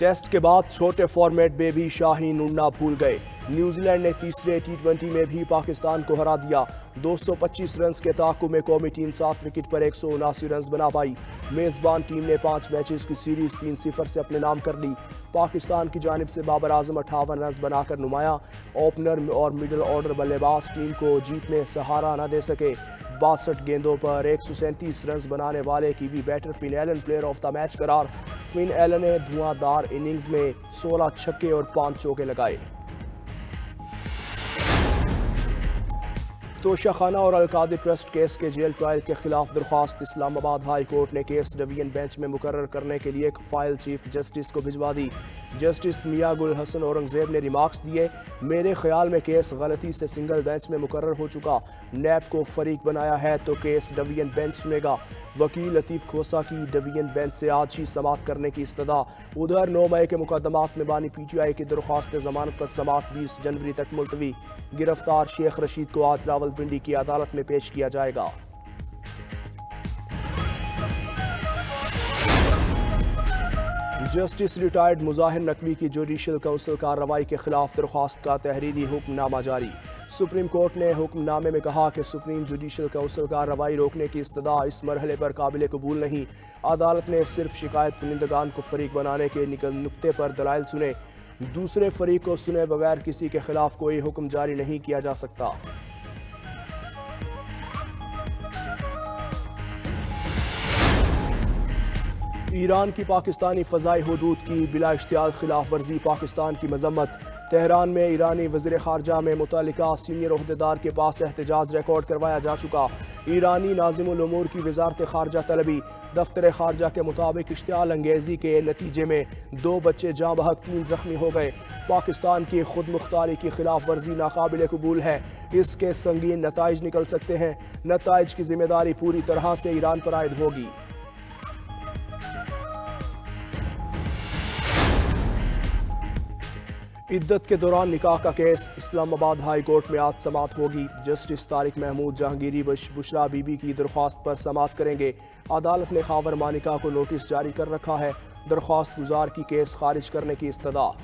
Test के बाद छोटे फॉर्मेट में भी शाहीन उड़ना भूल गए। न्यूजीलैंड ने तीसरे T20 में भी पाकिस्तान को हरा दिया। 225 रन के ताक़ुब में कौमी टीम 7 विकेट पर 179 रन बना पाई। मेज़बान टीम ने 5 मैचेस की सीरीज 3-0 से अपने नाम कर ली। पाकिस्तान की जानिब से बाबर आजम 58 रन बनाकर नुमाया। ओपनर और मिडल ऑर्डर बल्लेबाज टीम को जीत में सहारा न दे सके। 62 गेंदों पर 137 रन बनाने वाले Kiwi batter Finn Allen player of the match करार। फिन एलन ने धुआंधार इनिंग्स में 16 छक्के और 5 चौके लगाए। तोशाखाना और अलकादी ट्रस्ट केस के जेल ट्रायल के खिलाफ दरख्वास्त इस्लामाबाद हाई कोर्ट ने केस डिवीजन बेंच में मुकर्रर करने के लिए एक फाइल चीफ जस्टिस को भिजवा दी। जस्टिस मियां गुल हसन औरंगजेब ने रिमार्क्स दिए, मेरे ख्याल में केस गलती से सिंगल बेंच में मुकर्रर हो चुका। नैब को फरीक बनाया है तो केस डिवीजन बेंच सुनेगा। वकील लतीफ़ खोसा की डिवीजन बेंच से आज ही समाअत करने की इस्तदा। उधर 9 मई के मुकदमात में बानी PTI की दरख्वास्त जमानत पर समाअत 20 जनवरी तक मुलतवी। गिरफ्तार शेख रशीद को आज रावलपिंडी की अदालत में पेश किया जाएगा। जस्टिस रिटायर्ड मुजाहिर नकवी की जुडिशल काउंसिल कार्रवाई के खिलाफ दरख्वास्त का तहरीरी हुक्मनामा जारी। सुप्रीम कोर्ट ने हुक्मनामे में कहा कि सुप्रीम जुडिशल काउंसिल कार्रवाई रोकने की इस्तदा इस मरहले पर काबिल कबूल नहीं। अदालत ने सिर्फ शिकायत कुनिंदगान को फरीक बनाने के नुक्ते पर दलाइल सुने। दूसरे फरीक को सुने बगैर किसी के खिलाफ कोई हुक्म जारी नहीं किया जा सकता। ईरान की पाकिस्तानी फ़ज़ाई हुदूद की बिला इश्तियाल खिलाफ वर्जी पाकिस्तान की मजम्मत। तेहरान में ईरानी वज़ीर ख़ारजा में मुतल्लिका सीनियर ओहदेदार के पास एहतजाज रिकॉर्ड करवाया जा चुका। ईरानी नाज़िमुल उमूर की वज़ारत ख़ारजा तलबी। दफ्तर ख़ारजा के मुताबिक इश्तियाल अंगेज़ी के नतीजे में 2 बच्चे जाँ बहक 3 ज़ख्मी हो गए। पाकिस्तान की खुद मुख्तारी की खिलाफ वर्जी नाकाबिल कबूल है। इसके संगीन नताइज निकल सकते हैं। नताइज की जिम्मेदारी पूरी तरह से ईरान पर आयद होगी। इद्दत के दौरान निकाह का केस इस्लामाबाद हाई कोर्ट में आज समाअत होगी। जस्टिस तारिक महमूद जहांगीरी बुशरा बीबी की दरख्वास्त पर समाअत करेंगे। अदालत ने खावर मानिका को नोटिस जारी कर रखा है। दरख्वास्त गुजार की केस खारिज करने की इस्तदा।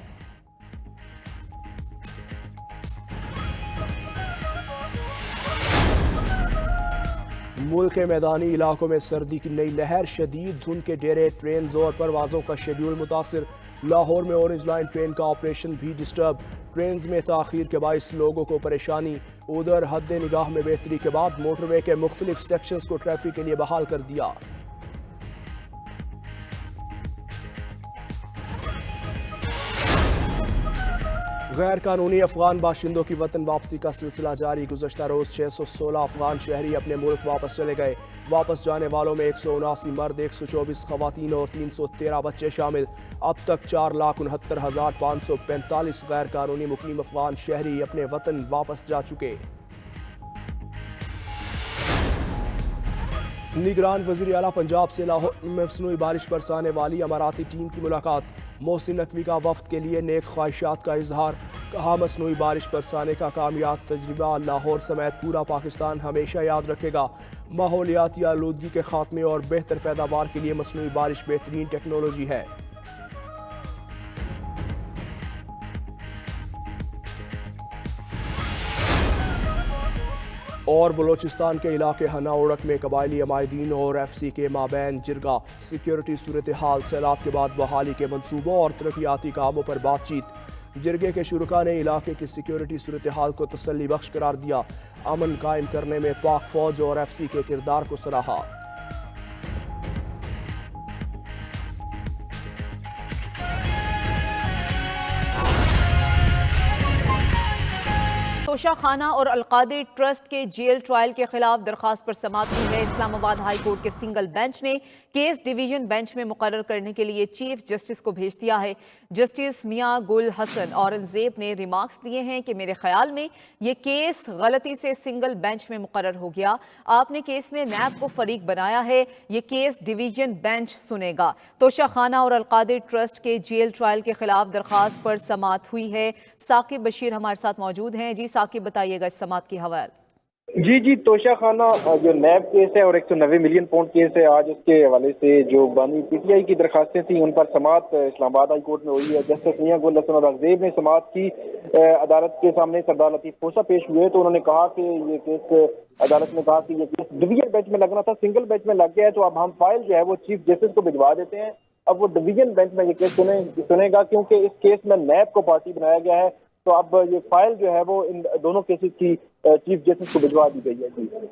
मुल्क के मैदानी इलाकों में सर्दी की नई लहर। शदीद धुंध के डेरे ट्रेन जोर परवाजों का शेड्यूल मुतासिर। लाहौर में ऑरेंज लाइन ट्रेन का ऑपरेशन भी डिस्टर्ब। ट्रेन में ताखीर के बाइस लोगों को परेशानी। उधर हद निगाह में बेहतरी के बाद मोटरवे के मुख्तलिफ सेक्शंस को ट्रैफिक के लिए बहाल कर दिया। गैर कानूनी अफगान बाशिंदों की वतन वापसी का सिलसिला जारी। गुज़श्ता रोज़ 616 अफगान शहरी अपने मुल्क वापस चले गए। वापस जाने वालों में 179 मर्द, 124 खवातीन और 313 बच्चे शामिल। अब तक 4,69,545 गैर कानूनी मुकीम अफगान शहरी अपने वतन वापस जा चुके। निगरान वज़ीर आला पंजाब से लाहौर में मसनूई बारिश बरसाने वाली अमाराती टीम की मुलाकात। मोहसिन नकवी का वफ्द के लिए नेक ख्वाहिशात का इजहार। कहा, मसनूई बारिश बरसाने का कामयाब तजर्बा लाहौर समेत पूरा पाकिस्तान हमेशा याद रखेगा। माहौलियाती आलूदगी के खात्मे और बेहतर पैदावार के लिए मसनूई बारिश बेहतरीन टेक्नोलॉजी है। और बलोचिस्तान के इलाके हना उड़क में कबायली अमायदीन और FC के माबैन जिरगा। सिक्योरिटी सूरत हाल, सैलाब के बाद बहाली के मंसूबों और तरक्याती कामों पर बातचीत। जिरगे के शुरका ने इलाके की सिक्योरिटी सूरत हाल को तसल्ली बख्श करार दिया। अमन कायम करने में पाक फौज और FC के किरदार को सराहा। तोशाखाना और अलकादी ट्रस्ट के जेल ट्रायल के खिलाफ दरखास्त पर समाअत हुई है। इस्लामाबाद हाई कोर्ट के सिंगल बेंच ने केस डिवीजन बेंच में मुकर्रर करने के लिए चीफ जस्टिस को भेज दिया है। जस्टिस मियां गुल हसन औरंगजेब ने रिमार्क्स दिए हैं कि मेरे ख्याल में ये केस गलती से सिंगल बेंच में मुकर्रर हो गया। आपने केस में नैब को फरीक बनाया है। ये केस डिवीजन बेंच सुनेगा। तोशाखाना और अलकादी ट्रस्ट के जेल ट्रायल के खिलाफ दरखास्त पर समाअत हुई है। साकिब बशीर हमारे साथ मौजूद हैं। जी साकिब, बताइएगा इस समाअत की हवाला। जी, तोशा खाना जो नैब केस है और 190 मिलियन पाउंड केस है, आज उसके हवाले से जो बानी पीटीआई की दरखास्तें थी उन पर समाअत इस्लामाबाद हाई कोर्ट में हुई है। जस्टिस मियां गुल हसन और अगजेब ने समाअत की। अदालत के सामने सरदार लतीफ खोसा पेश हुए तो उन्होंने कहा कि ये केस, अदालत ने कहा कि ये केस डिवीजन बेंच में लगना था, सिंगल बेंच में लग गया है, तो अब हम फाइल जो है वो चीफ जस्टिस को भिजवा देते हैं। अब वो डिवीजन बेंच में ये केस सुनेगा, क्योंकि इस केस में नैब को पार्टी बनाया गया है। तो अब ये फाइल जो है वो इन दोनों केसेस की चीफ जस्टिस को भिजवा दी गई है। जी।